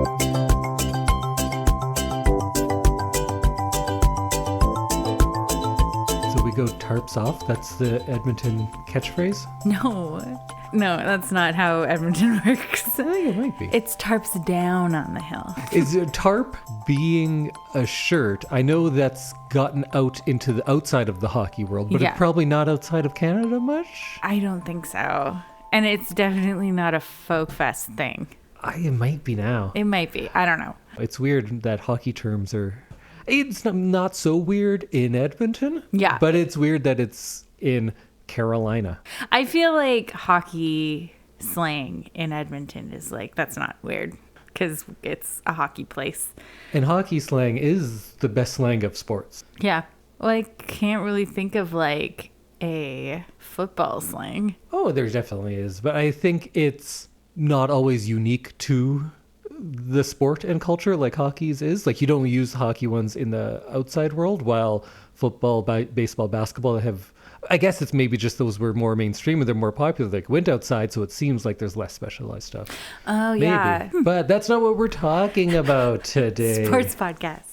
So we go tarps off? That's the Edmonton catchphrase? No, that's not how Edmonton works. I think it might be. It's tarps down on the hill. Is a tarp being a shirt? I know that's gotten out into the outside of the hockey world, but it's probably not outside of Canada much? I don't think so. And it's definitely not a folk fest thing. It might be now. It might be. I don't know. It's weird that hockey terms are... It's not so weird in Edmonton. Yeah. But it's weird that it's in Carolina. I feel like hockey slang in Edmonton is like, that's not weird because it's a hockey place. And hockey slang is the best slang of sports. Yeah. Well, I can't really think of like a football slang. Oh, there definitely is. But I think it's not always unique to the sport and culture like hockey's is. Like you don't use hockey ones in the outside world, while football, baseball, basketball have... I guess it's maybe just those were more mainstream and they're more popular. Like went outside, so it seems like there's less specialized stuff. Oh, maybe. yeah. But that's not what we're talking about today. Sports podcast.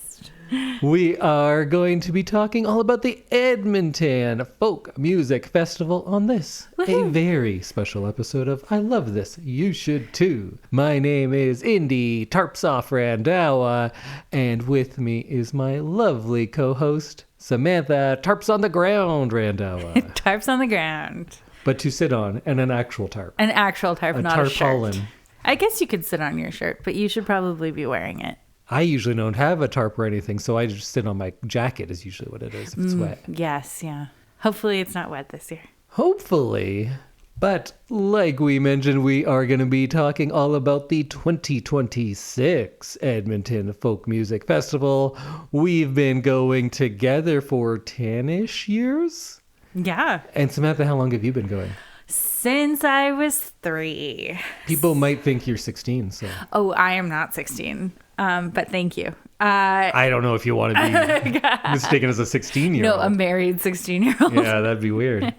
We are going to be talking all about the Edmonton Folk Music Festival on this, a very special episode of I Love This, You Should Too. My name is Indy, tarps off Randhawa, and with me is my lovely co-host, Samantha, tarps on the ground, Randhawa. Tarps on the ground. But to sit on, and an actual tarp. An actual tarp, not a shirt. Tarpaulin. I guess you could sit on your shirt, but you should probably be wearing it. I usually don't have a tarp or anything, so I just sit on my jacket is usually what it is if it's wet. Yes, yeah. Hopefully it's not wet this year. Hopefully. But like we mentioned, we are going to be talking all about the 2026 Edmonton Folk Music Festival. We've been going together for 10-ish years. Yeah. And Samantha, how long have you been going? Since I was 3. People might think you're 16, so... Oh, I am not 16. But thank you. I don't know if you want to be mistaken as a 16-year-old. No, a married 16-year-old. Yeah, that'd be weird.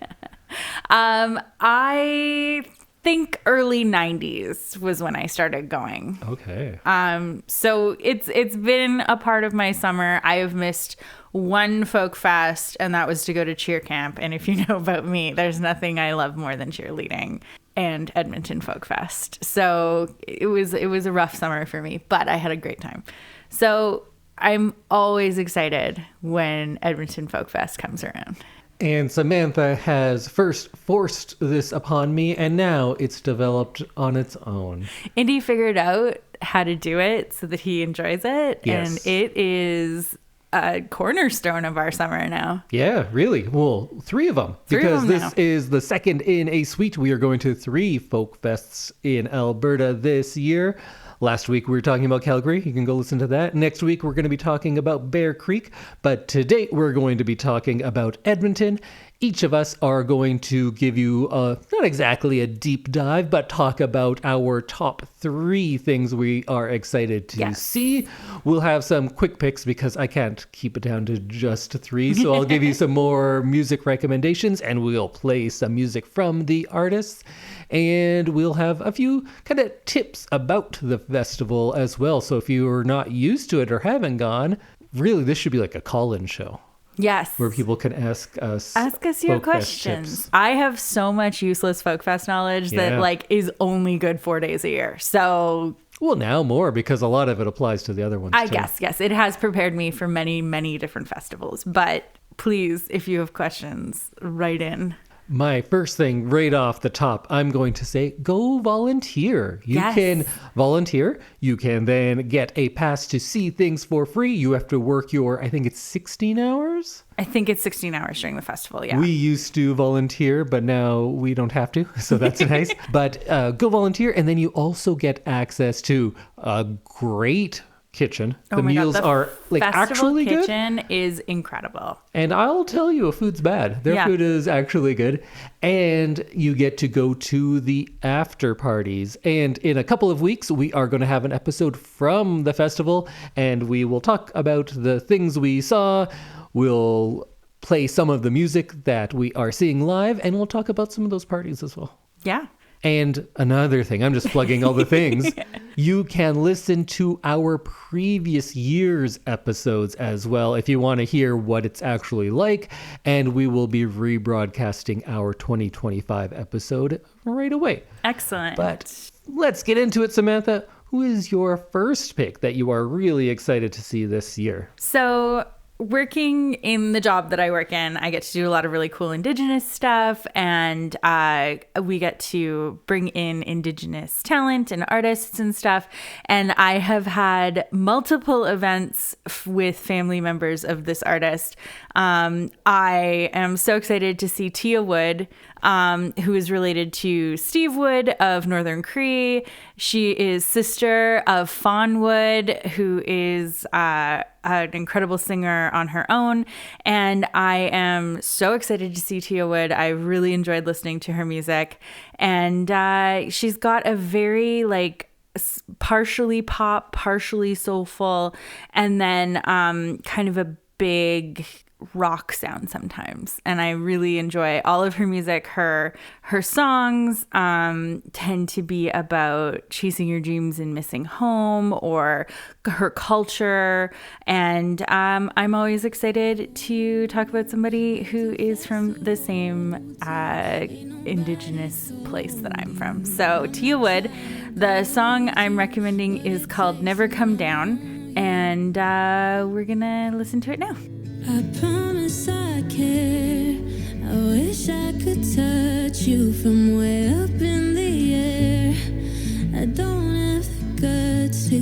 I think early 90s was when I started going. Okay. So it's been a part of my summer. I have missed one folk fest, and that was to go to cheer camp. And if you know about me, there's nothing I love more than cheerleading and Edmonton Folk Fest. So it was a rough summer for me, but I had a great time. So I'm always excited when Edmonton Folk Fest comes around. And Samantha has first forced this upon me, and now it's developed on its own. Indy figured out how to do it so that he enjoys it. Yes. And it is a cornerstone of our summer now. Yeah, really. Well, 3 of them. Because this is the second in a suite. We are going to 3 folk fests in Alberta this year. Last week we were talking about Calgary. You can go listen to that. Next week we're going to be talking about Bear Creek. But today we're going to be talking about Edmonton. Each of us are going to give you not exactly a deep dive, but talk about our top 3 things we are excited to see. We'll have some quick picks because I can't keep it down to just 3. So I'll give you some more music recommendations and we'll play some music from the artists. And we'll have a few kind of tips about the festival as well. So if you're not used to it or haven't gone, really this should be like a call-in show. Yes. Where people can ask us your questions. I have so much useless folk fest knowledge that like is only good 4 days a year. So well, now more because a lot of it applies to the other ones. I guess, yes. It has prepared me for many, many different festivals. But please, if you have questions, write in. My first thing right off the top, I'm going to say, go volunteer. You can volunteer. You can then get a pass to see things for free. You have to work I think it's 16 hours? I think it's 16 hours during the festival, yeah. We used to volunteer, but now we don't have to, so that's nice. But go volunteer, and then you also get access to a great kitchen. The meals are like actually good. The kitchen is incredible. And I'll tell you, if food's bad, their food is actually good. And you get to go to the after parties. And in a couple of weeks, we are going to have an episode from the festival, and we will talk about the things we saw. We'll play some of the music that we are seeing live, and we'll talk about some of those parties as well. Yeah. And another thing, I'm just plugging all the things. You can listen to our previous year's episodes as well if you want to hear what it's actually like. And we will be rebroadcasting our 2025 episode right away. Excellent. But let's get into it, Samantha. Who is your first pick that you are really excited to see this year? So, working in the job that I work in, I get to do a lot of really cool Indigenous stuff, and we get to bring in Indigenous talent and artists and stuff. And I have had multiple events with family members of this artist. I am so excited to see Tia Wood, who is related to Steve Wood of Northern Cree. She is sister of Fawn Wood, who is an incredible singer on her own. And I am so excited to see Tia Wood. I really enjoyed listening to her music. And she's got a very partially pop, partially soulful, and then kind of a big rock sound sometimes. And I really enjoy all of her music. Her songs tend to be about chasing your dreams and missing home, or her culture. And I'm always excited to talk about somebody who is from the same Indigenous place that I'm from. So Tia Wood, the song I'm recommending is called Never Come Down. And we're gonna listen to it now. I promise I care. I wish I could touch you from way up in the air. I don't have the guts to.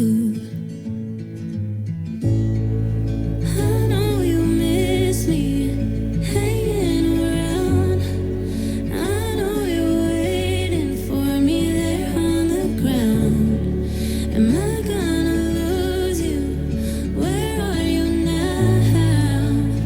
I know you miss me hanging around. I know you're waiting for me there on the ground. Am I gonna lose you? Where are you now?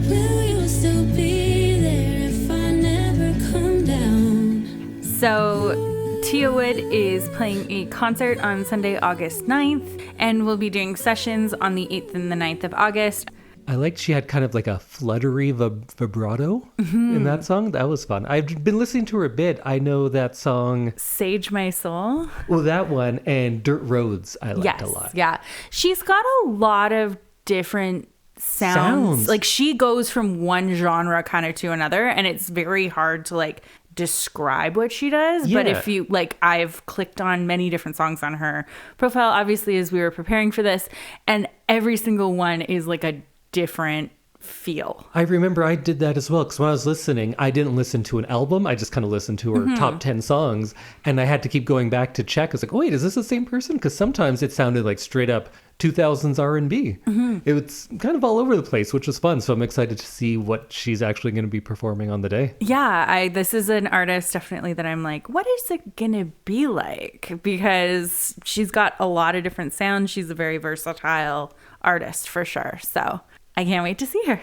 Will you still be there if I never come down? So Tia Wood is playing a concert on Sunday, August 9th, and we'll be doing sessions on the 8th and the 9th of August. I liked she had kind of like a fluttery vibrato in that song. That was fun. I've been listening to her a bit. I know that song, Sage My Soul. well, that one, and Dirt Roads I liked a lot. Yeah. She's got a lot of different sounds. Like, she goes from one genre kind of to another, and it's very hard to describe what she does. Yeah. But if you I've clicked on many different songs on her profile, obviously, as we were preparing for this, and every single one is a different feel. I remember I did that as well, because when I was listening, I didn't listen to an album. I just kind of listened to her top 10 songs, and I had to keep going back to check. I was like, oh, wait, is this the same person? Because sometimes it sounded like straight up 2000s R&B. It was kind of all over the place, which was fun. So I'm excited to see what she's actually going to be performing on the day. Yeah, this is an artist definitely that I'm like, what is it going to be like? Because she's got a lot of different sounds. She's a very versatile artist for sure. So I can't wait to see her.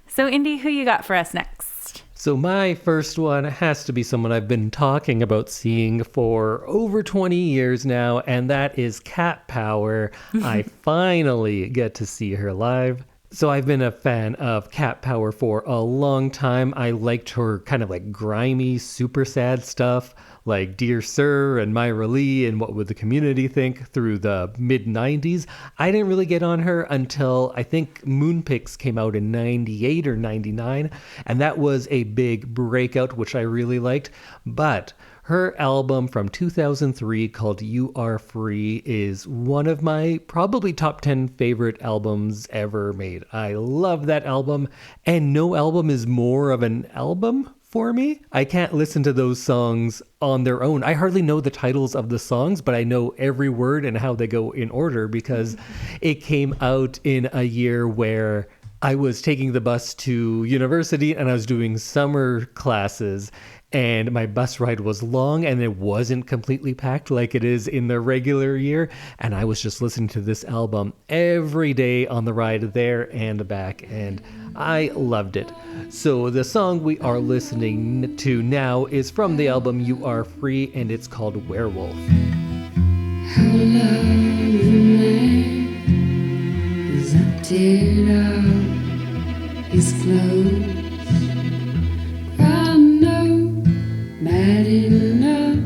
So Indy, who you got for us next? So my first one has to be someone I've been talking about seeing for over 20 years now, and that is Cat Power. I finally get to see her live. So I've been a fan of Cat Power for a long time. I liked her kind of grimy, super sad stuff, like Dear Sir and Myra Lee and What Would the Community Think through the mid-90s. I didn't really get on her until I think Moonpix came out in 98 or 99, and that was a big breakout, which I really liked. But her album from 2003 called You Are Free is one of my probably top 10 favorite albums ever made. I love that album, and no album is more of an album for me. I can't listen to those songs on their own. I hardly know the titles of the songs, but I know every word and how they go in order because it came out in a year where I was taking the bus to university and I was doing summer classes, and my bus ride was long and it wasn't completely packed like it is in the regular year. And I was just listening to this album every day on the ride there and back, and I loved it. So the song we are listening to now is from the album You Are Free, and it's called Werewolf. How long man is emptied out his clothes. I know, mad enough.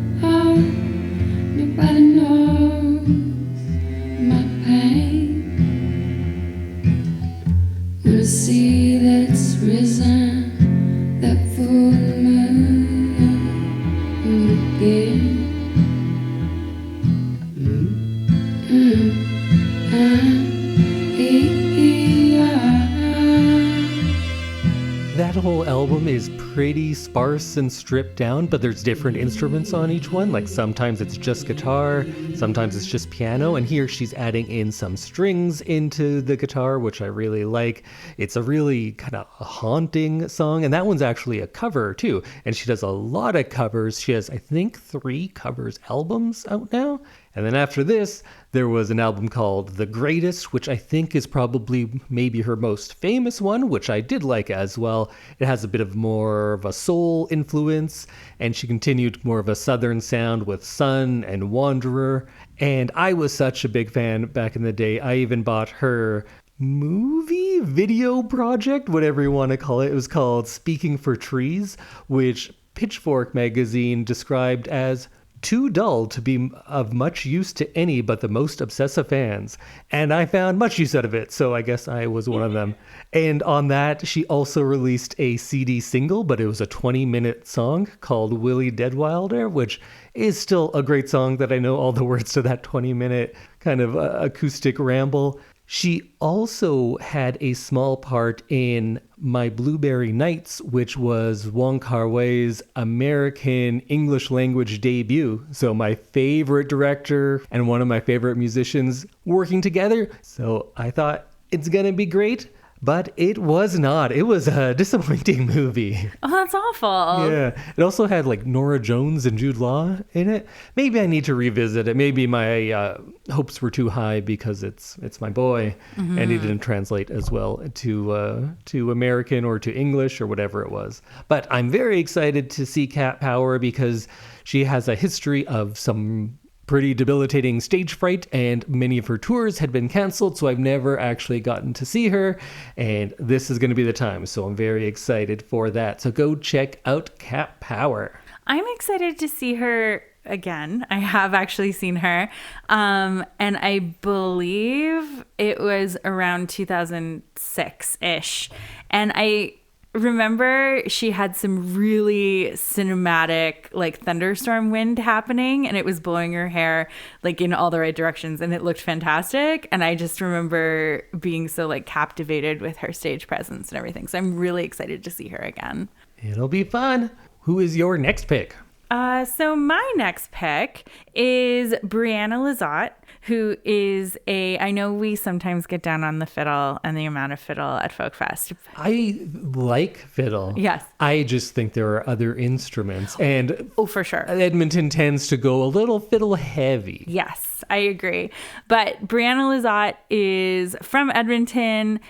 That whole album is pretty sparse and stripped down, but there's different instruments on each one. Like sometimes it's just guitar, sometimes it's just piano, and here she's adding in some strings into the guitar, which I really like. It's a really kind of haunting song, and that one's actually a cover too. And she does a lot of covers. She has, I think, 3 covers albums out now. And then after this, there was an album called The Greatest, which I think is probably maybe her most famous one, which I did like as well. It has a bit of more of a soul influence, and she continued more of a southern sound with Sun and Wanderer. And I was such a big fan back in the day. I even bought her movie video project, whatever you want to call it. It was called Speaking for Trees, which Pitchfork magazine described as too dull to be of much use to any but the most obsessive fans. And I found much use out of it, so I guess I was one of them. And on that, she also released a CD single, but it was a 20-minute song called Willie Deadwilder, which is still a great song that I know all the words to that 20-minute kind of acoustic ramble. She also had a small part in My Blueberry Nights, which was Wong Kar-wai's American English language debut. So my favorite director and one of my favorite musicians working together. So I thought it's going to be great. But it was not. It was a disappointing movie. Oh, that's awful. Yeah. It also had like Nora Jones and Jude Law in it. Maybe I need to revisit it. Maybe my hopes were too high because it's my boy, and he didn't translate as well to American or to English or whatever it was. But I'm very excited to see Cat Power because she has a history of some pretty debilitating stage fright, and many of her tours had been canceled, so I've never actually gotten to see her, and this is going to be the time, so I'm very excited for that. So go check out Cat Power. I'm excited to see her again. I have actually seen her, and I believe it was around 2006-ish, and I remember she had some really cinematic like thunderstorm wind happening, and it was blowing her hair like in all the right directions, and it looked fantastic. And I just remember being so like captivated with her stage presence and everything. So I'm really excited to see her again. It'll be fun. Who is your next pick? So my next pick is Brianna Lizotte, who is I know we sometimes get down on the fiddle and the amount of fiddle at Folk Fest. I like fiddle. Yes. I just think there are other instruments. And oh, for sure. Edmonton tends to go a little fiddle heavy. Yes, I agree. But Brianna Lizotte is from Edmonton.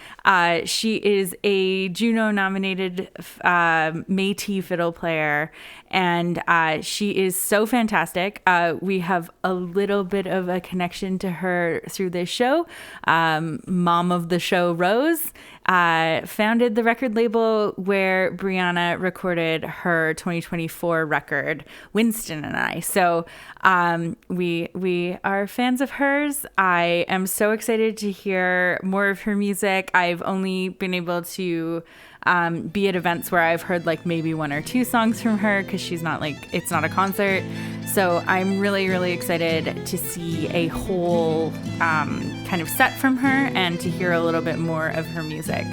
She is a Juno-nominated Métis fiddle player, and she is so fantastic. We have a little bit of a connection to her through this show. Mom of the show, Rose, founded the record label where Brianna recorded her 2024 record, Winston and I. So we are fans of hers. I am so excited to hear more of her music. I've only been able to be at events where I've heard like maybe 1 or 2 songs from her because she's not like, it's not a concert. So I'm really, really excited to see a whole kind of set from her and to hear a little bit more of her music.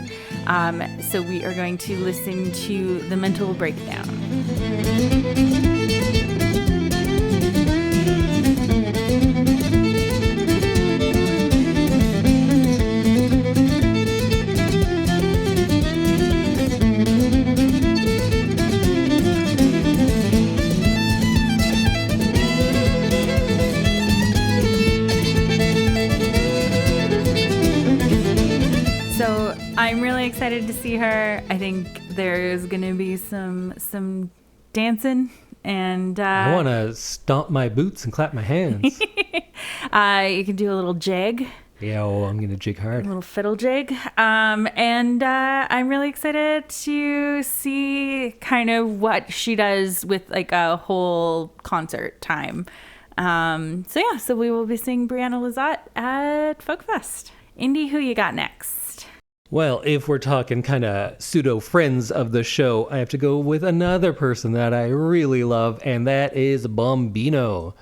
So we are going to listen to The Mental Breakdown. I'm really excited to see her. I think there's going to be some dancing, and I want to stomp my boots and clap my hands. You can do a little jig. Yeah, I'm going to jig hard. A little fiddle jig. And I'm really excited to see kind of what she does with like a whole concert time. So we will be seeing Brianna Lizotte at Folk Fest. Indy, who you got next? Well, if we're talking kind of pseudo friends of the show, I have to go with another person that I really love, and that is Bombino.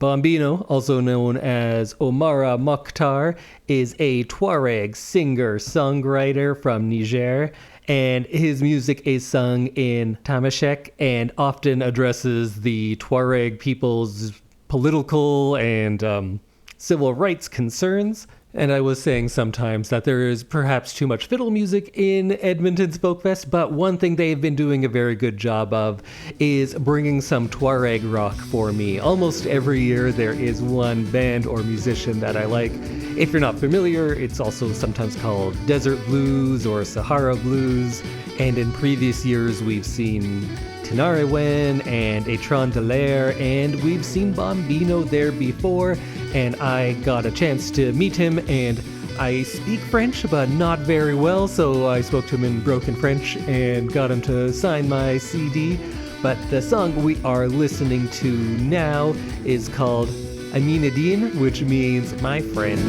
Bombino, also known as Omara Mokhtar, is a Tuareg singer-songwriter from Niger, and his music is sung in Tamashek and often addresses the Tuareg people's political and civil rights concerns. And I was saying sometimes that there is perhaps too much fiddle music in Edmonton's Folk Fest, but one thing they've been doing a very good job of is bringing some Tuareg rock for me. Almost every year there is one band or musician that I like. If you're not familiar, it's also sometimes called Desert Blues or Sahara Blues. And in previous years we've seen Tinarewen and Trousdale, and we've seen Bombino there before, and I got a chance to meet him, and I speak French, but not very well, so I spoke to him in broken French and got him to sign my CD. But the song we are listening to now is called Aminadine, which means my friend.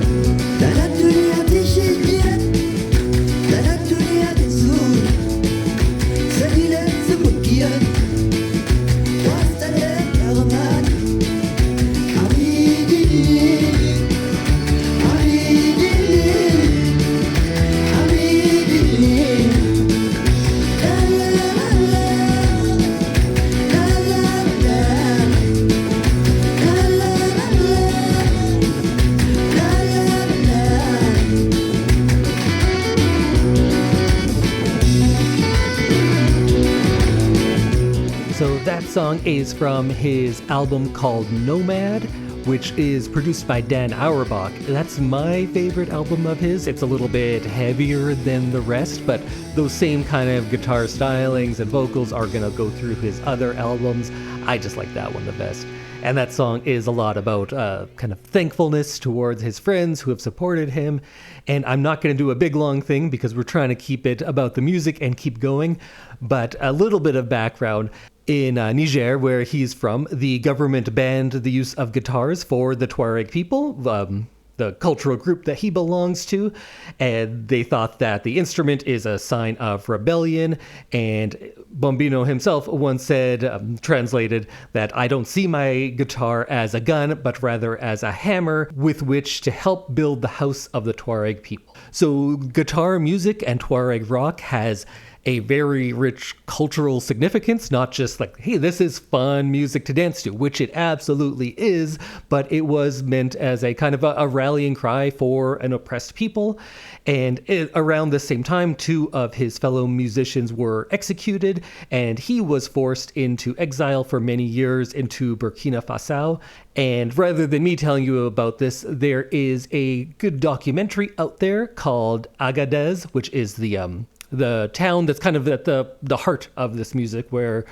That song is from his album called Nomad, which is produced by Dan Auerbach. That's my favorite album of his. It's a little bit heavier than the rest, but those same kind of guitar stylings and vocals are going to go through his other albums. I just like that one the best. And that song is a lot about kind of thankfulness towards his friends who have supported him. And I'm not going to do a big long thing because we're trying to keep it about the music and keep going. But a little bit of background. In Niger, where he's from, the government banned the use of guitars for the Tuareg people, the cultural group that he belongs to, and they thought that the instrument is a sign of rebellion. And Bombino himself once said, translated, that I don't see my guitar as a gun, but rather as a hammer with which to help build the house of the Tuareg people. So guitar music and Tuareg rock has a very rich cultural significance, not just like, hey, this is fun music to dance to, which it absolutely is, but it was meant as a kind of a rallying cry for an oppressed people. And around the same time, 2 of his fellow musicians were executed, and he was forced into exile for many years into Burkina Faso. And rather than me telling you about this, there is a good documentary out there called AGADEZ, which is the town that's kind of at the heart of this music, where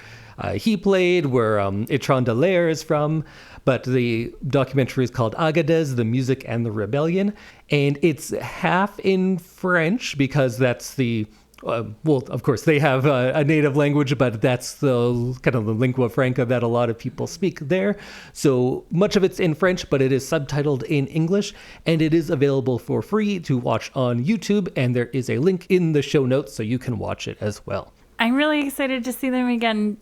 he played, where Trousdale is from. But the documentary is called AGADEZ, The Music and the Rebellion. And it's half in French because that's the... well, of course, they have a native language, but that's the kind of the lingua franca that a lot of people speak there. So much of it's in French, but it is subtitled in English, and it is available for free to watch on YouTube, and there is a link in the show notes so you can watch it as well. I'm really excited to see them again,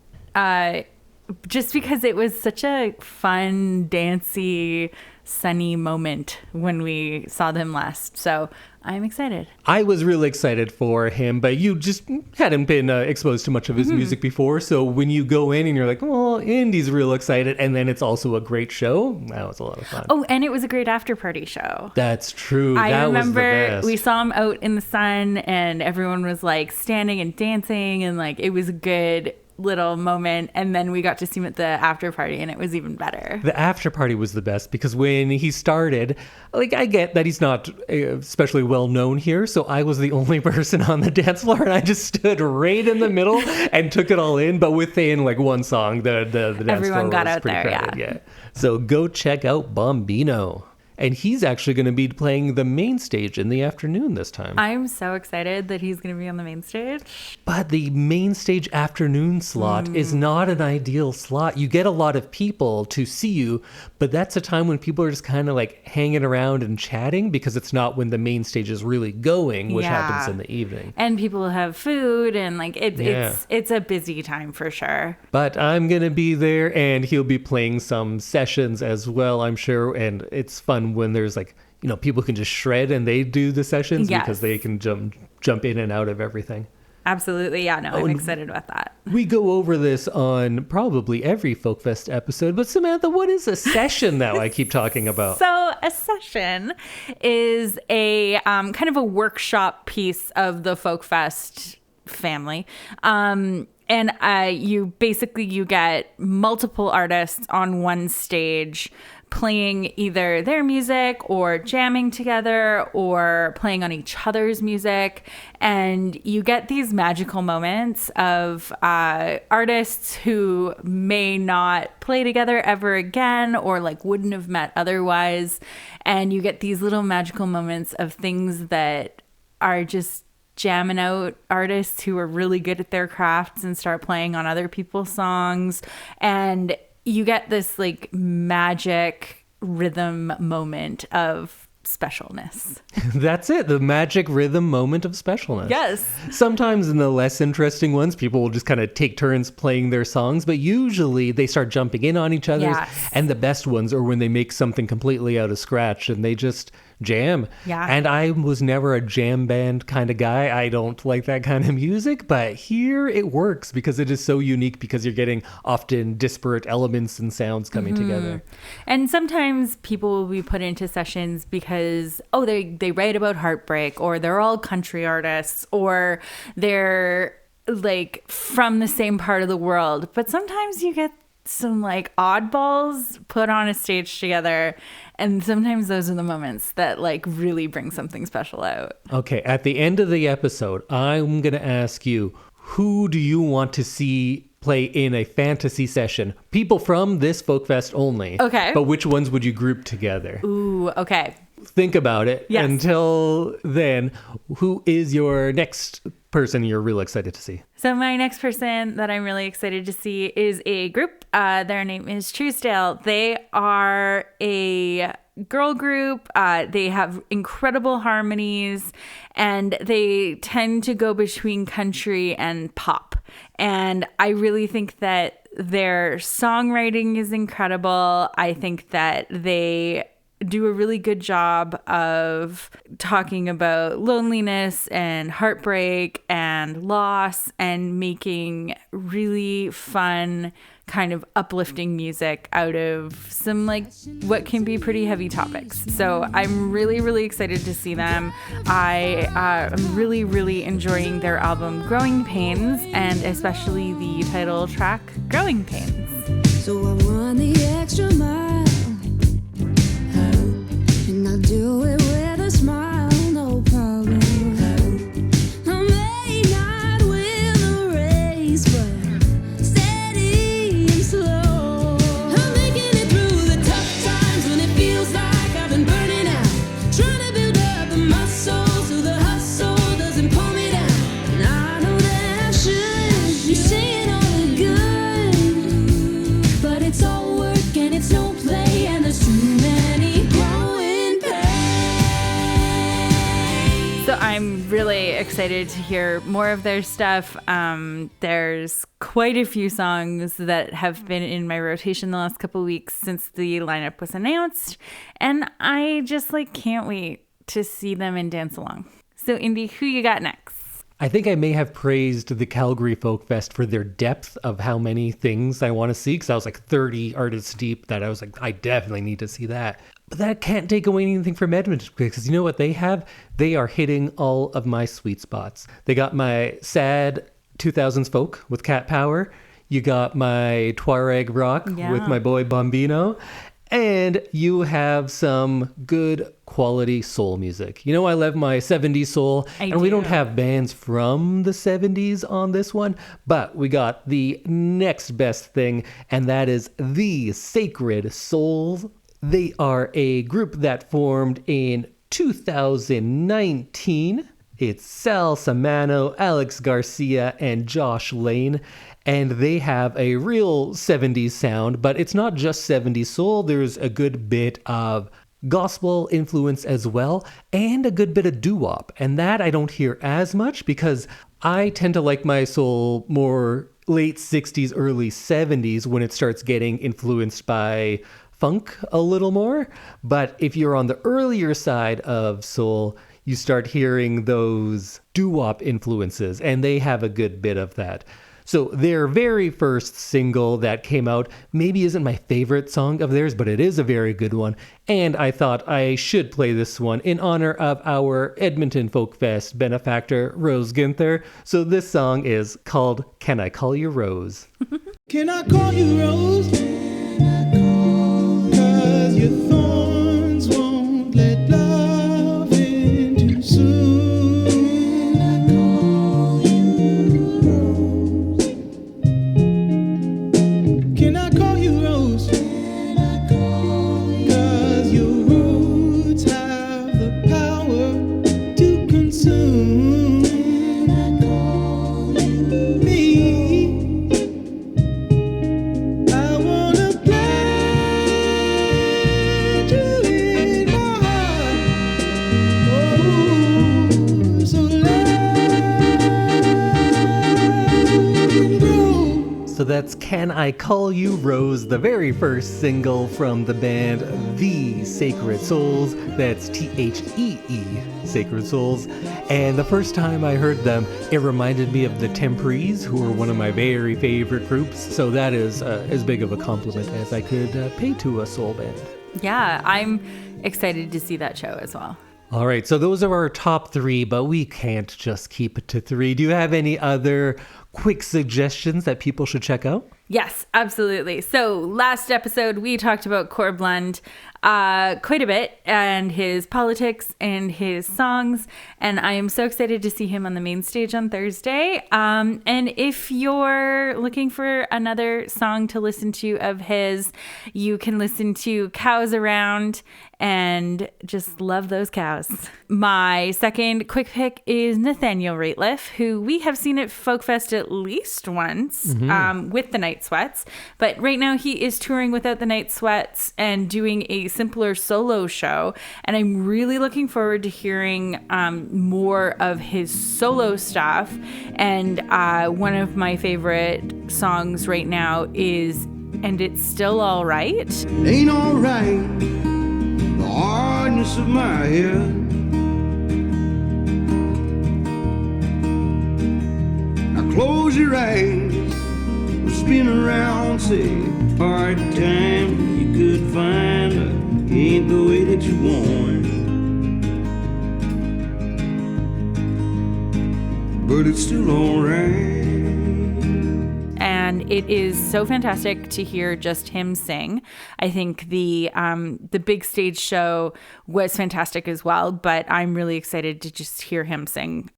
just because it was such a fun, dancey, sunny moment when we saw them last. So I'm excited. I was really excited for him, but you just hadn't been exposed to much of his music before. So when you go in and you're like, well, Indy's real excited, and then it's also a great show, that was a lot of fun. Oh, and it was a great after party show. That's true. I remember we saw him out in the sun and everyone was like standing and dancing, and like it was a good little moment, and then we got to see him at the after party, and it was even better. The after party was the best because when he started, like, I get that he's not especially well known here, so I was the only person on the dance floor, and I just stood right in the middle and took it all in. But within like one song, the dance everyone floor got was out pretty there. crowded, yeah. So go check out Bombino. and he's actually going to be playing the main stage in the afternoon this time. I'm so excited that he's going to be on the main stage. But the main stage afternoon slot is not an ideal slot. You get a lot of people to see you, but that's a time when people are just kind of like hanging around and chatting, because it's not when the main stage is really going, which happens in the evening. And people have food, and like it's a busy time for sure. But I'm going to be there, and he'll be playing some sessions as well, I'm sure. And it's fun when there's like, you know, people can just shred and they do the sessions because they can jump in and out of everything. Absolutely. Yeah, no, I'm excited about that. We go over this on probably every Folk Fest episode, but Samantha, what is a session now I keep talking about? So a session is a kind of a workshop piece of the Folk Fest family. And you get multiple artists on one stage playing either their music or jamming together or playing on each other's music. And you get these magical moments of artists who may not play together ever again or like wouldn't have met otherwise. And you get these little magical moments of things that are just jamming out artists who are really good at their crafts and start playing on other people's songs. And you get this like magic rhythm moment of specialness. That's it. The magic rhythm moment of specialness. Yes. Sometimes in the less interesting ones, people will just kind of take turns playing their songs, but usually they start jumping in on each other's. Yes. And the best ones are when they make something completely out of scratch and they just jam. Yeah. And I was never a jam band kind of guy. I don't like that kind of music, but here it works because it is so unique, because you're getting often disparate elements and sounds coming together. And sometimes people will be put into sessions because, they write about heartbreak, or they're all country artists, or they're like from the same part of the world. But sometimes you get some like oddballs put on a stage together, and sometimes those are the moments that like really bring something special out. Okay, at the end of the episode, I'm going to ask you, who do you want to see play in a fantasy session? People from this Folk Fest only. Okay. But which ones would you group together? Ooh, okay. Think about it. Yes. Until then, who is your next person you're real excited to see? So my next person that I'm really excited to see is a group. Their name is Trousdale. They are a girl group. They have incredible harmonies, and they tend to go between country and pop. And I really think that their songwriting is incredible. I think that they do a really good job of talking about loneliness and heartbreak and loss, and making really fun, kind of uplifting music out of some like what can be pretty heavy topics. So I'm really, really excited to see them. I am really, really enjoying their album Growing Pains, and especially the title track Growing Pains. So I run the extra mile, and I'll do it with a smile, no problem. I may not win the race, but steady and slow. I'm making it through the tough times when it feels like I've been burning out. Trying to build up the muscle so the hustle doesn't pull me down. And I know that I should be saying all the good, but it's all work and it's no play, and there's too many growing pains. So I'm really excited to hear more of their stuff. There's quite a few songs that have been in my rotation the last couple of weeks since the lineup was announced, and I just like can't wait to see them and dance along. So Indy, who you got next? I think I may have praised the Calgary Folk Fest for their depth of how many things I want to see, because I was like 30 artists deep that I was like, I definitely need to see that. But that can't take away anything from Edmonton, because you know what they have? They are hitting all of my sweet spots. They got my sad 2000s folk with Cat Power. You got my Tuareg rock with my boy Bombino. And you have some good quality soul music. You know, I love my 70s soul. We don't have bands from the 70s on this one, but we got the next best thing, and that is the Sacred Souls They are a group that formed in 2019. It's Sal Samano, Alex Garcia, and Josh Lane. And they have a real 70s sound, but it's not just 70s soul. There's a good bit of gospel influence as well, and a good bit of doo-wop. And that I don't hear as much because I tend to like my soul more late 60s, early 70s when it starts getting influenced by funk a little more. But if you're on the earlier side of soul, you start hearing those doo-wop influences, and they have a good bit of that. So their very first single that came out maybe isn't my favorite song of theirs, but it is a very good one. And I thought I should play this one in honor of our Edmonton Folk Fest benefactor, Rose Ginther. So this song is called Can I Call You Rose? Can I call you Rose? 'Cause your thorns won't let love in too soon. Can I call you Rose? 'Cause your roots have the power to consume me. I wanna plant you in my heart. Oh, so let it grow. So that's Can I Call You Rose, the very first single from the band The Sacred Souls. That's Thee, Sacred Souls. And the first time I heard them, it reminded me of the Temprees, who are one of my very favorite groups. So that is as big of a compliment as I could pay to a soul band. Yeah, I'm excited to see that show as well. All right, so those are our top three, but we can't just keep it to three. Do you have any other quick suggestions that people should check out? Yes, absolutely. So last episode, we talked about Corblund quite a bit and his politics and his songs. And I am so excited to see him on the main stage on Thursday. And if you're looking for another song to listen to of his, you can listen to Cows Around and just love those cows. My second quick pick is Nathaniel Rateliff, who we have seen at Folk Fest at least once with the Night Sweats. But right now he is touring without the Night Sweats and doing a simpler solo show. And I'm really looking forward to hearing more of his solo stuff. And one of my favorite songs right now is And It's Still All Right. Ain't alright, the hardness of my head. Now close your eyes, spin around, say, hard time you could find, ain't the way that you want. But it's still alright. And it is so fantastic to hear just him sing. I think the big stage show was fantastic as well, but I'm really excited to just hear him sing.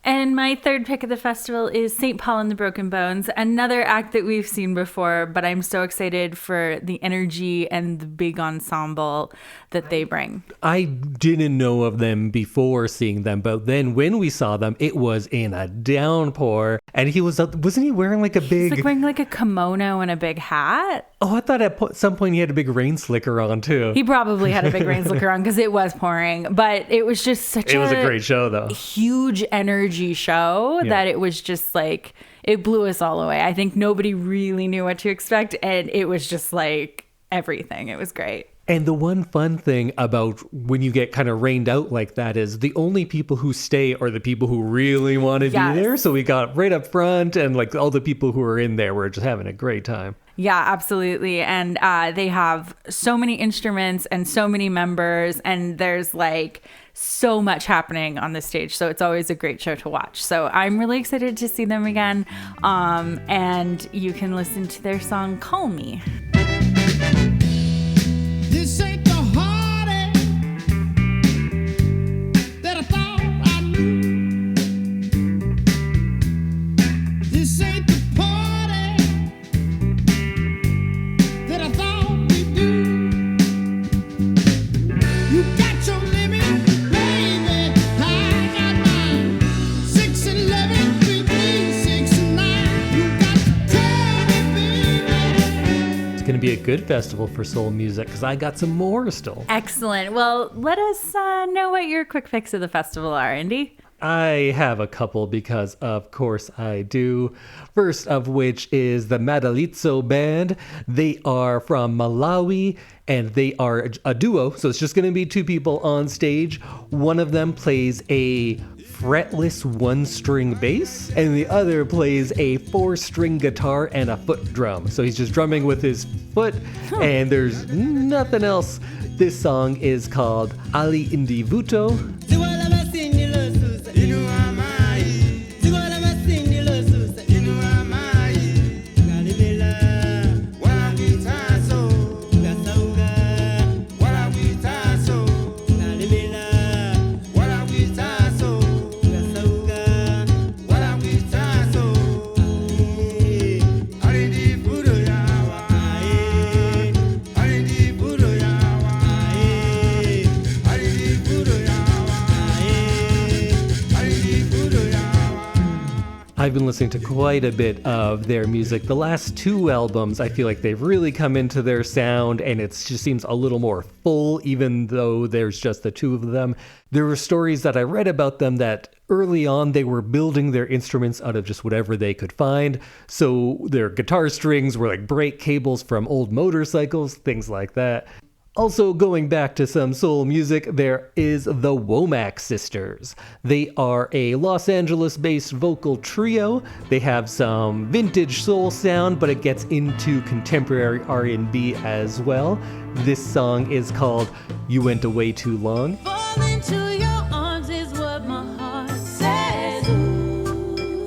And my third pick of the festival is St. Paul and the Broken Bones, another act that we've seen before, but I'm so excited for the energy and the big ensemble that they bring. I didn't know of them before seeing them, but then when we saw them, it was in a downpour, and wasn't he wearing like a big... He's like wearing like a kimono and a big hat. Oh, I thought at some point he had a big rain slicker on too. He probably had a big rain slicker on because it was pouring, but it was just It was a great show though. Huge energy show that it was just like, it blew us all away. I think nobody really knew what to expect, and it was just like everything. It was great. And the one fun thing about when you get kind of rained out like that is the only people who stay are the people who really want to be there. So we got right up front, and like all the people who were in there were just having a great time. Yeah, absolutely. And they have so many instruments and so many members, and there's like so much happening on the stage. So it's always a great show to watch. So I'm really excited to see them again. And you can listen to their song, Call Me. This ain't the heartache that I thought I knew. This ain't the party that I thought we do. going to be a good festival for soul music because I got some more still. Excellent. Well, let us know what your quick picks of the festival are, Indy. I have a couple because, of course, I do. First of which is the Madalitzo Band. They are from Malawi, and they are a duo, so it's just going to be two people on stage. One of them plays a fretless one-string bass, and the other plays a 4-string guitar and a foot drum. So he's just drumming with his foot, and there's nothing else. This song is called Ali Indi Vuto. I've been listening to quite a bit of their music. The last 2 albums, I feel like they've really come into their sound, and it just seems a little more full, even though there's just the 2 of them. There were stories that I read about them that early on they were building their instruments out of just whatever they could find. So their guitar strings were like brake cables from old motorcycles, things like that. Also, going back to some soul music, there is the Womack Sisters. They are a Los Angeles-based vocal trio. They have some vintage soul sound, but it gets into contemporary R&B as well. This song is called You Went Away Too Long. Fall into your arms is what my heart says.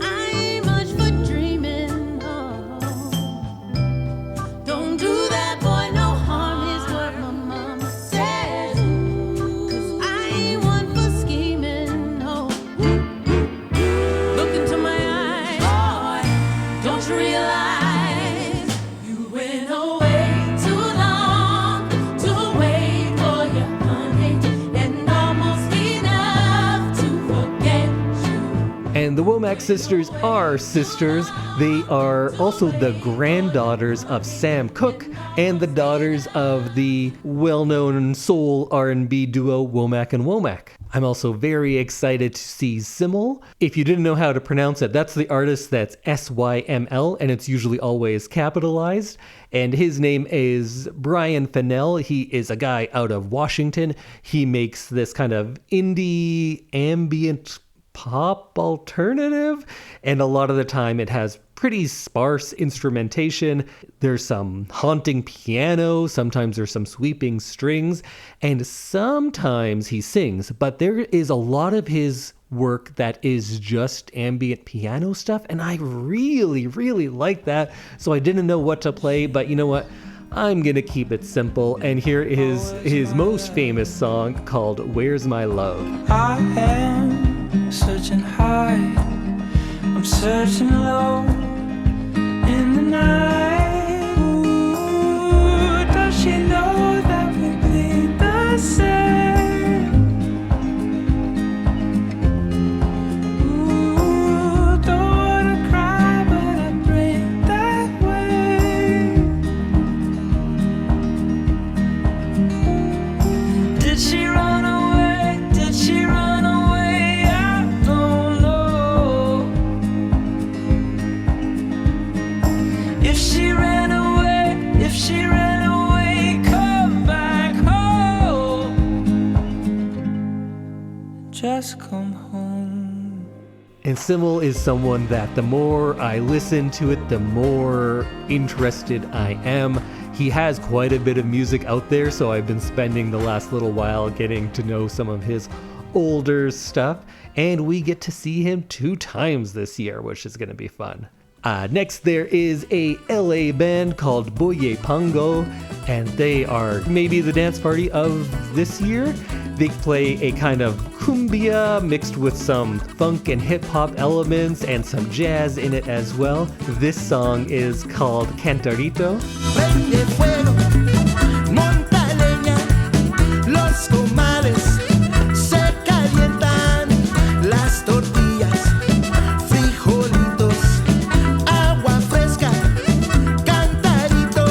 I ain't much for dreaming. Oh. Don't do that, boy, no harm is what my mama says. 'Cause I ain't one for scheming. No. Look into my eyes, boy. Don't you realize you went away too long to wait for your honey, and almost enough to forget you. And the Womack Sisters are sisters. They are also the granddaughters of Sam Cooke and the daughters of the well-known soul R&B duo Womack and Womack. I'm also very excited to see Syml. If you didn't know how to pronounce it, that's the artist that's SYML, and it's usually always capitalized. And his name is Brian Fennell. He is a guy out of Washington. He makes this kind of indie ambient pop alternative, and a lot of the time it has pretty sparse instrumentation. There's some haunting piano, sometimes there's some sweeping strings, and sometimes he sings, but there is a lot of his work that is just ambient piano stuff, and I really, really like that, so I didn't know what to play, but you know what? I'm gonna keep it simple, and here is his most famous song called Where's My Love? I am searching high, I'm searching low in the night. Ooh, does she know that we bleed the same? Ooh, don't wanna cry, but I break that way. Did she run away? Did she run away? She ran away, come back home. Just come home. And Syml is someone that the more I listen to it, the more interested I am. He has quite a bit of music out there, so I've been spending the last little while getting to know some of his older stuff. And we get to see him 2 times this year, which is going to be fun. Next, there is a LA band called Boye Pango, and they are maybe the dance party of this year. They play a kind of cumbia mixed with some funk and hip hop elements and some jazz in it as well. This song is called Cantarito. Prende fuego, monta leña, los comales se calientan, las tortillas, frijolitos, agua fresca, cantarito.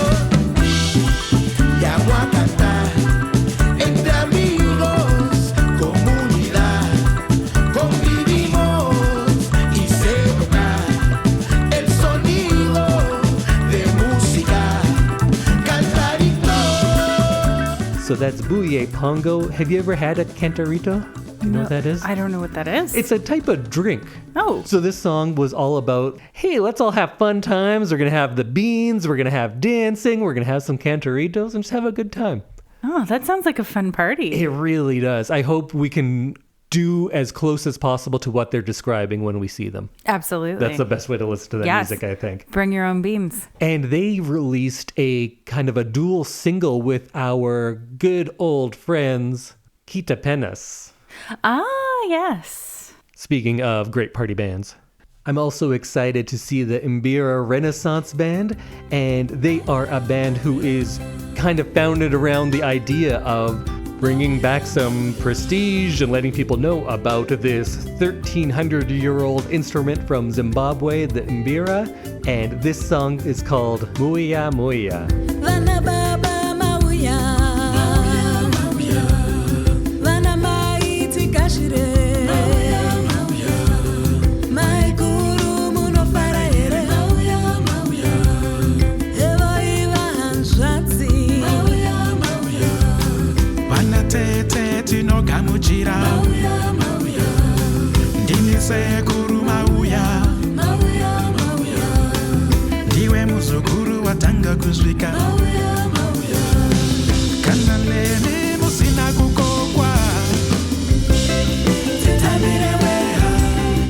So that's Buye Pongo. Have you ever had a cantarito? You know what that is? I don't know what that is. It's a type of drink. Oh. So this song was all about, hey, let's all have fun times. We're going to have the beans. We're going to have dancing. We're going to have some cantaritos and just have a good time. Oh, that sounds like a fun party. It really does. I hope we can do as close as possible to what they're describing when we see them. Absolutely. That's the best way to listen to that music, I think. Bring your own beans. And they released a kind of a dual single with our good old friends, Quita Penas. Ah, yes. Speaking of great party bands. I'm also excited to see the Imbira Renaissance Band, and they are a band who is kind of founded around the idea of bringing back some prestige and letting people know about this 1,300-year-old instrument from Zimbabwe, the Imbira. And this song is called Muya Muya. Vana baba mauya, vana mai tikashire, mai guru munofara here, evo iva hanzvatsi. Vanatete tinogamuchira ndini sekuru mauya ndiwe muzukuru watanga kusvika kana nemi musina kukokwa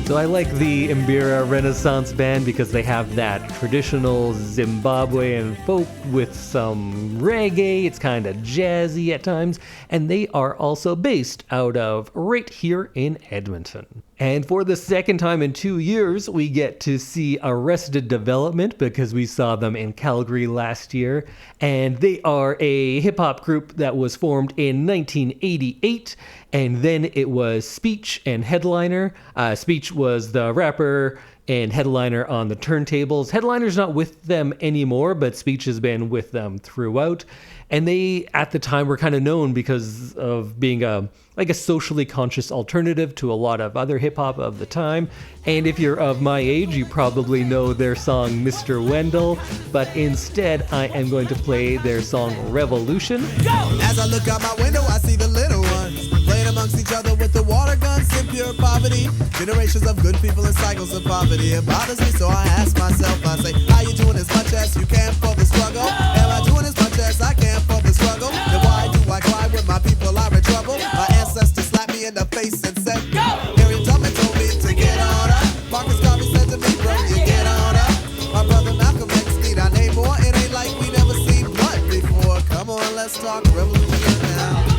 So I like the Imbira Renaissance Band because they have that traditional Zimbabwean folk with some reggae. It's kind of jazzy at times. And they are also based out of right here in Edmonton. And for the second time in 2 years, we get to see Arrested Development because we saw them in Calgary last year. And they are a hip-hop group that was formed in 1988. And then it was Speech and Headliner. Speech was the rapper and Headliner on the turntables. Headliner's not with them anymore, but Speech has been with them throughout. And they, at the time, were kind of known because of being a socially conscious alternative to a lot of other hip-hop of the time. And if you're of my age, you probably know their song Mr. Wendell. But instead, I am going to play their song Revolution. As I look out my window, I see the little ones playing amongst each other with the water guns in pure poverty. Generations of good people in cycles of poverty. It bothers me, so I ask myself, I say, how you doing as much as you can for the struggle? Am I doing as much as I can for the struggle? Then why do I cry when my people are in trouble? My ancestors slapped me in the face and said, Harriet Tubman told me to get on up. Marcus Garvey said to me, bro, you get on up. My brother Malcolm X need our name more. It ain't like we never seen blood before. Come on, let's talk revolution now.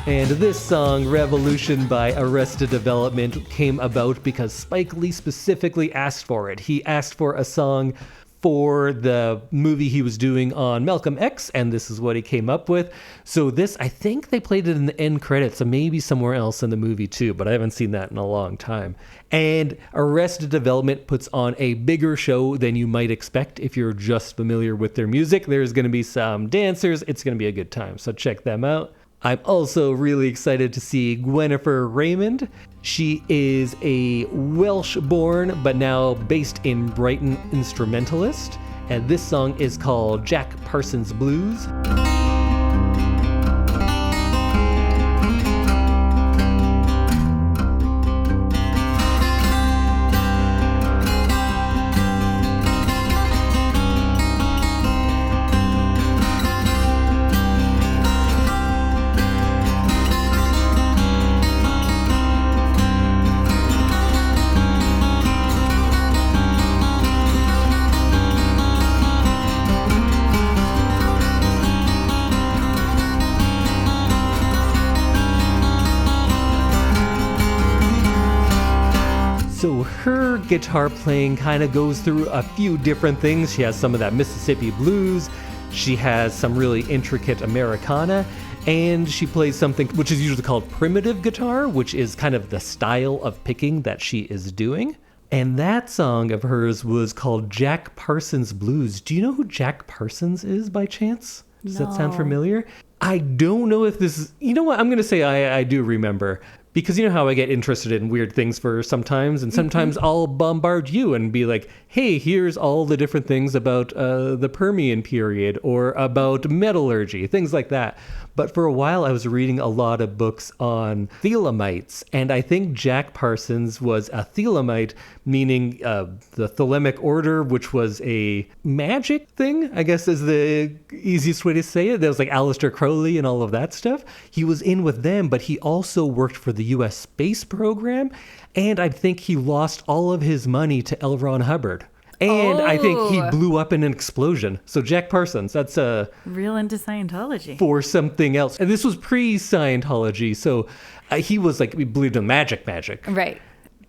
And this song, Revolution by Arrested Development, came about because Spike Lee specifically asked for it. He asked for a song for the movie he was doing on Malcolm X, and this is what he came up with. So this, I think they played it in the end credits, so maybe somewhere else in the movie too, but I haven't seen that in a long time. And Arrested Development puts on a bigger show than you might expect if you're just familiar with their music. There's going to be some dancers. It's going to be a good time, so check them out. I'm also really excited to see Gwennifer Raymond. She is a Welsh-born, but now based in Brighton instrumentalist. And this song is called Jack Parsons Blues. So her guitar playing kind of goes through a few different things. She has some of that Mississippi blues, she has some really intricate Americana, and she plays something which is usually called primitive guitar, which is kind of the style of picking that she is doing. And that song of hers was called Jack Parsons Blues. Do you know who Jack Parsons is by chance? Does that sound familiar? I don't know if this is... You know what? I'm going to say I do remember. Because you know how I get interested in weird things for sometimes, and sometimes I'll bombard you and be like, hey, here's all the different things about the Permian period or about metallurgy, things like that. But for a while, I was reading a lot of books on Thelemites, and I think Jack Parsons was a Thelemite, meaning the Thelemic order, which was a magic thing, I guess is the easiest way to say it. There was like Aleister Crowley and all of that stuff. He was in with them, but he also worked for the U.S. space program, and I think he lost all of his money to L. Ron Hubbard. And I think he blew up in an explosion. So Jack Parsons, that's real into Scientology. For something else. And this was pre-Scientology, so he was like, we believed in magic. Right.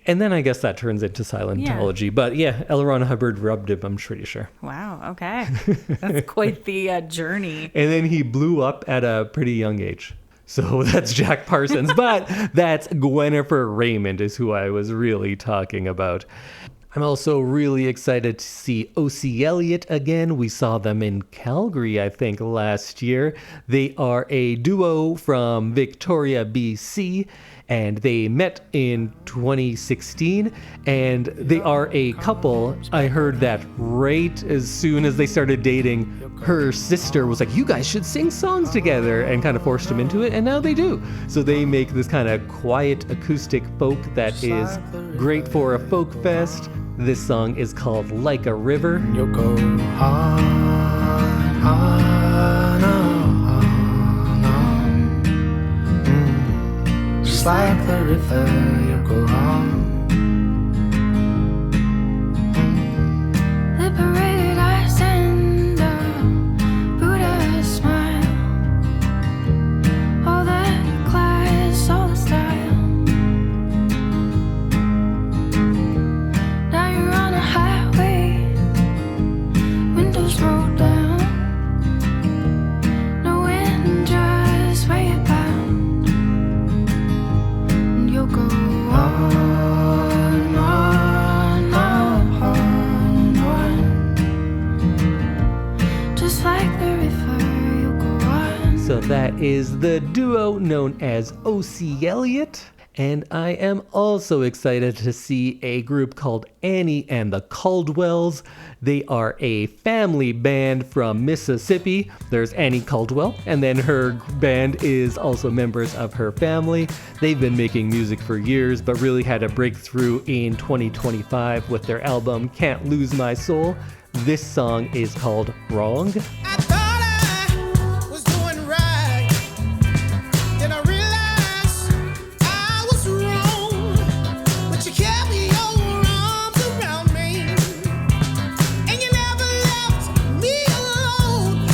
And then I guess that turns into Scientology. Yeah. But yeah, L. Ron Hubbard rubbed him, I'm pretty sure. Wow, okay. That's quite the journey. And then he blew up at a pretty young age. So that's Jack Parsons. But that's Gwennifer Raymond is who I was really talking about. I'm also really excited to see O.C. Elliott again. We saw them in Calgary, I think, last year. They are a duo from Victoria, BC, and they met in 2016, and they are a couple. I heard that right as soon as they started dating, her sister was like, you guys should sing songs together, and kind of forced them into it, and now they do. So they make this kind of quiet acoustic folk that is great for a folk fest. This song is called Like a River. You'll go on, just like the river, you'll go on. Liberated eyes and a Buddha smile. All that class, all the style. Now you're on a highway, windows rolled down. No wind, just where you're bound. And you'll go on, just like the river, you'll go on. So that is the duo known as O.C. Elliott. And I am also excited to see a group called Annie and the Caldwells. They are a family band from Mississippi. There's Annie Caldwell, and then her band is also members of her family. They've been making music for years, but really had a breakthrough in 2025 with their album Can't Lose My Soul. This song is called Wrong. I thought I was doing right. Then I realized I was wrong. But you kept your arms around me, and you never left me alone.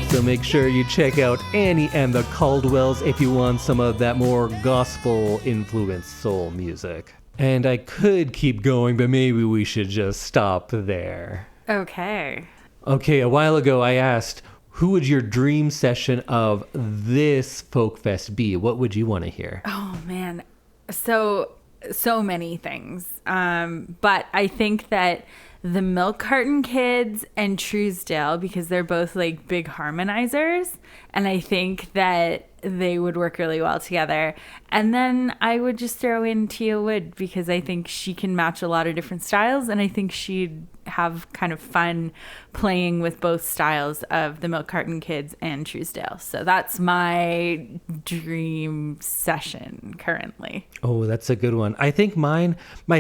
So make sure you check out Annie and the Caldwells if you want some of that more gospel-influenced soul music. And I could keep going, but maybe we should just stop there. Okay. Okay, a while ago I asked, who would your dream session of this folk fest be? What would you want to hear? Oh, man. So many things. But I think that the Milk Carton Kids and Trousdale, because they're both like big harmonizers, and I think that they would work really well together. And then I would just throw in Tia Wood, because I think she can match a lot of different styles, and I think she'd have kind of fun playing with both styles of the Milk Carton Kids and Trousdale. So that's my dream session currently. Oh, that's a good one. I think my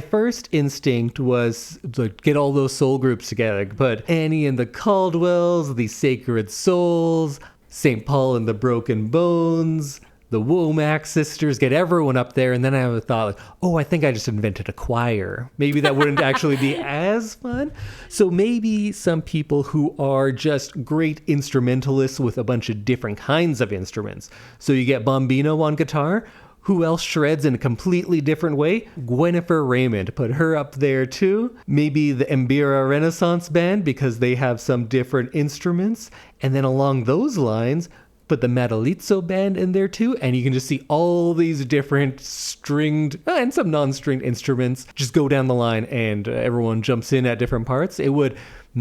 first instinct was to get all those soul groups together. Put Annie and the Caldwells, the Sacred Souls, St. Paul and the Broken Bones, the Womack sisters, get everyone up there. And then I thought, like, oh, I think I just invented a choir. Maybe that wouldn't actually be as fun. So maybe some people who are just great instrumentalists with a bunch of different kinds of instruments. So you get Bombino on guitar. Who else shreds in a completely different way? Gwennifer Raymond. Put her up there too. Maybe the Mbira Renaissance Band, because they have some different instruments. And then along those lines, put the Madalitzo Band in there too, and you can just see all these different stringed and some non-stringed instruments just go down the line, and everyone jumps in at different parts. It would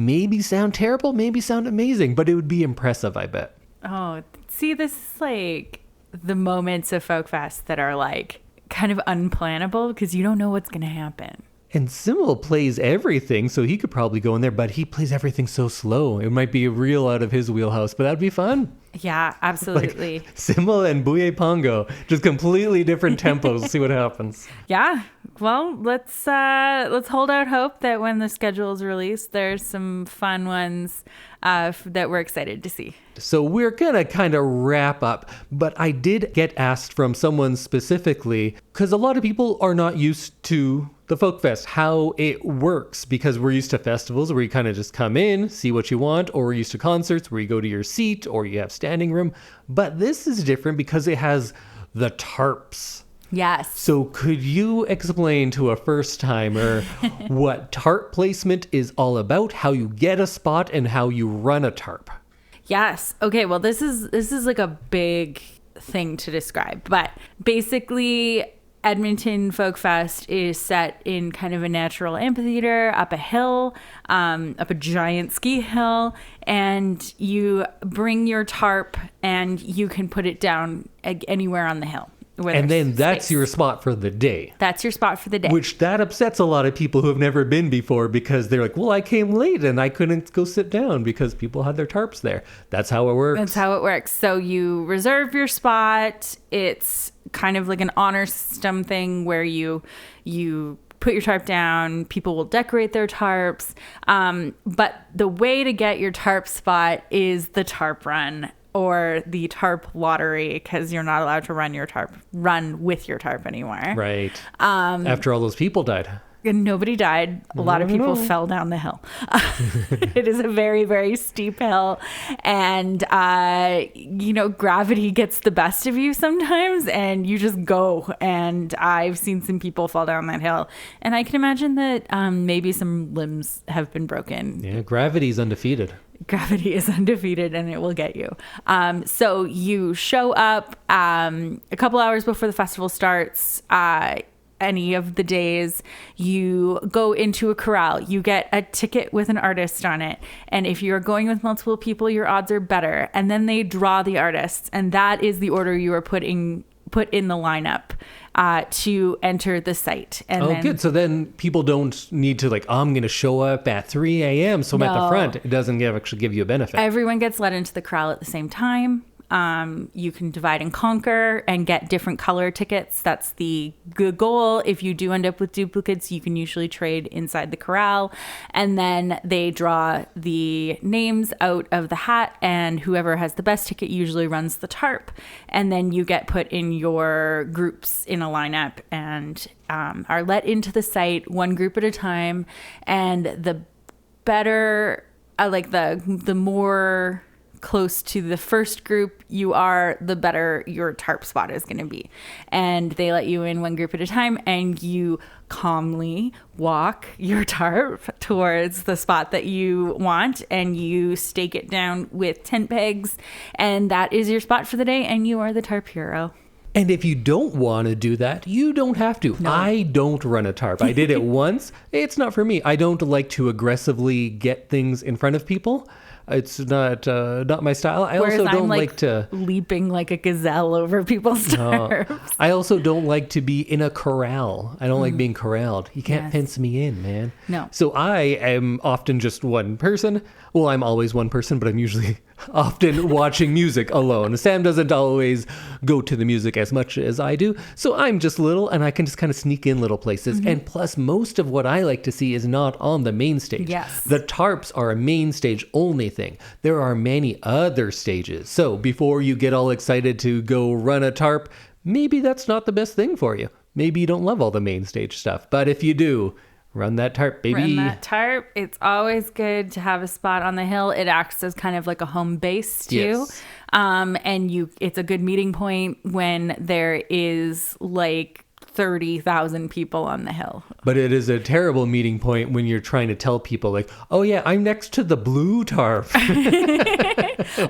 maybe sound terrible, maybe sound amazing, but it would be impressive, I bet. Oh, see, this is like the moments of Folk Fest that are like kind of unplannable because you don't know what's going to happen. And Simmel plays everything, so he could probably go in there, but he plays everything so slow. It might be real out of his wheelhouse, but that'd be fun. Yeah, absolutely. Like Simmel and Bouye Pongo, just completely different tempos. See what happens. Yeah. Well, let's hold out hope that when the schedule is released, there's some fun ones that we're excited to see. So we're going to kind of wrap up, but I did get asked from someone specifically, because a lot of people are not used to the Folk Fest, how it works, because we're used to festivals where you kind of just come in, see what you want, or we're used to concerts where you go to your seat or you have standing room. But this is different because it has the tarps. Yes. So could you explain to a first timer what tarp placement is all about, how you get a spot, and how you run a tarp? Yes. Okay. Well, this is like a big thing to describe, but basically Edmonton Folk Fest is set in kind of a natural amphitheater up a hill, up a giant ski hill, and you bring your tarp and you can put it down anywhere on the hill. And then that's your spot for the day. That's your spot for the day. Which that upsets a lot of people who have never been before because they're like, well, I came late and I couldn't go sit down because people had their tarps there. That's how it works. That's how it works. So you reserve your spot. It's kind of like an honor system thing where you put your tarp down. People will decorate their tarps. But the way to get your tarp spot is the tarp run, or the tarp lottery, because you're not allowed to run with your tarp anymore. Right. After all those people died. And nobody died. A lot of people fell down the hill. It is a very, very steep hill. And, gravity gets the best of you sometimes and you just go. And I've seen some people fall down that hill. And I can imagine that maybe some limbs have been broken. Yeah, gravity's undefeated. Gravity is undefeated and it will get you. So you show up a couple hours before the festival starts. Any of the days, you go into a corral, you get a ticket with an artist on it. And if you're going with multiple people, your odds are better. And then they draw the artists. And that is the order you are put in the lineup to enter the site. And good. So then people don't need to I'm going to show up at 3 a.m. So I'm at the front. It doesn't actually give you a benefit. Everyone gets let into the corral at the same time. You can divide and conquer and get different color tickets. That's the good goal. If you do end up with duplicates, you can usually trade inside the corral. And then they draw the names out of the hat, and whoever has the best ticket usually runs the tarp. And then you get put in your groups in a lineup and are let into the site one group at a time. And the better, the more close to the first group you are, the better your tarp spot is going to be. And they let you in one group at a time, and you calmly walk your tarp towards the spot that you want, and you stake it down with tent pegs, and that is your spot for the day, and you are the tarp hero. And if you don't want to do that, you don't have to. No. I don't run a tarp. I did it once. It's not for me. I don't like to aggressively get things in front of people. It's not my style. Whereas also don't like to leaping like a gazelle over people's tarps. I also don't like to be in a corral. I don't like being corralled. You can't fence me in, man. No. So I am often just one person. Well, I'm always one person, but I'm usually often watching music alone. Sam doesn't always go to the music as much as I do. So I'm just little, and I can just kind of sneak in little places. Mm-hmm. And plus, most of what I like to see is not on the main stage. Yes. The tarps are a main stage only thing. There are many other stages. So before you get all excited to go run a tarp, maybe that's not the best thing for you. Maybe you don't love all the main stage stuff. But if you do, run that tarp, baby. Run that tarp. It's always good to have a spot on the hill. It acts as kind of like a home base too. Yes. And it's a good meeting point when there is 30,000 people on the hill. But it is a terrible meeting point when you're trying to tell people oh yeah, I'm next to the blue tarp.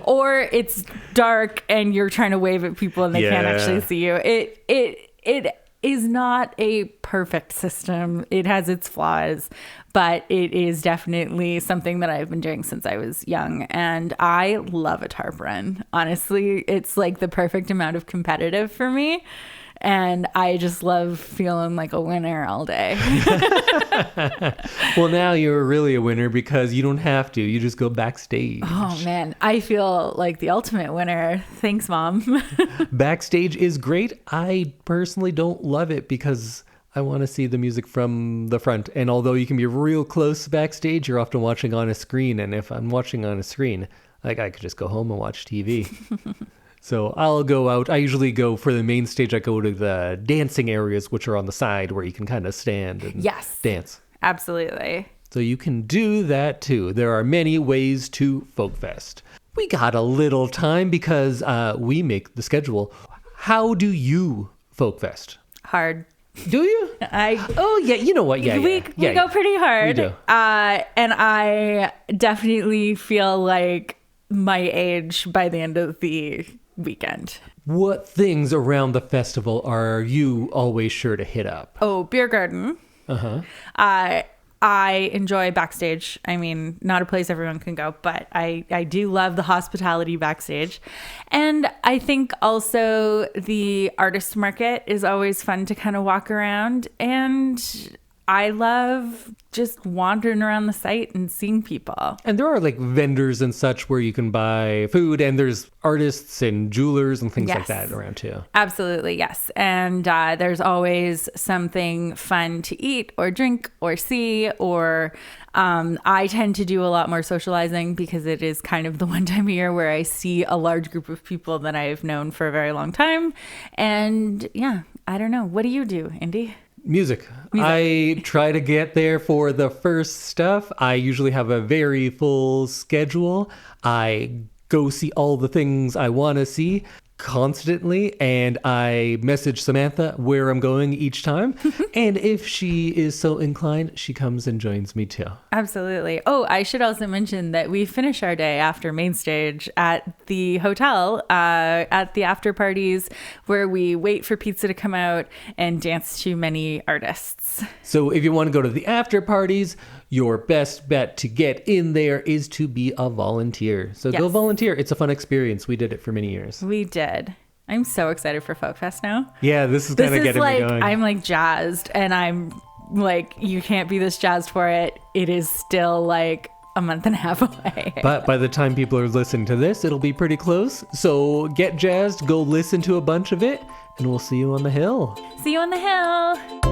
Or it's dark and you're trying to wave at people and they can't actually see you. It is not a perfect system. It has its flaws, but it is definitely something that I've been doing since I was young. And I love a tarp run. Honestly, it's like the perfect amount of competitive for me. And I just love feeling like a winner all day. Well, now you're really a winner because you don't have to. You just go backstage. Oh, man. I feel like the ultimate winner. Thanks, Mom. Backstage is great. I personally don't love it because I want to see the music from the front. And although you can be real close backstage, you're often watching on a screen. And if I'm watching on a screen, like I could just go home and watch TV. So I'll go out. I usually go for the main stage. I go to the dancing areas, which are on the side where you can kind of stand and dance. Absolutely. So you can do that too. There are many ways to Folk Fest. We got a little time because we make the schedule. How do you Folk Fest? Hard. Do you? Oh, yeah. You know what? Yeah, we go pretty hard. We do. And I definitely feel like my age by the end of the weekend. What things around the festival are you always sure to hit up? Oh, beer garden. Uh-huh. I enjoy backstage. I mean, not a place everyone can go, but I do love the hospitality backstage. And I think also the artist market is always fun to kind of walk around. And I love just wandering around the site and seeing people. And there are like vendors and such where you can buy food, and there's artists and jewelers and things like that around too. Absolutely, yes. And there's always something fun to eat or drink or see, or I tend to do a lot more socializing because it is kind of the one time of year where I see a large group of people that I've known for a very long time. And yeah, I don't know. What do you do, Indy? Music. I try to get there for the first stuff. I usually have a very full schedule. I go see all the things I want to see constantly, and I message Samantha where I'm going each time. And if she is so inclined, she comes and joins me too. Absolutely. Oh, I should also mention that we finish our day after main stage at the hotel, at the after parties, where we wait for pizza to come out and dance to many artists. So if you want to go to the after parties, your best bet to get in there is to be a volunteer. So go volunteer. It's a fun experience. We did it for many years. We did. I'm so excited for Folk Fest now. Yeah, this is kind of getting me going. I'm like jazzed, and I'm like, you can't be this jazzed for it. It is still like a month and a half away. But by the time people are listening to this, it'll be pretty close. So get jazzed, go listen to a bunch of it, and we'll see you on the hill. See you on the hill.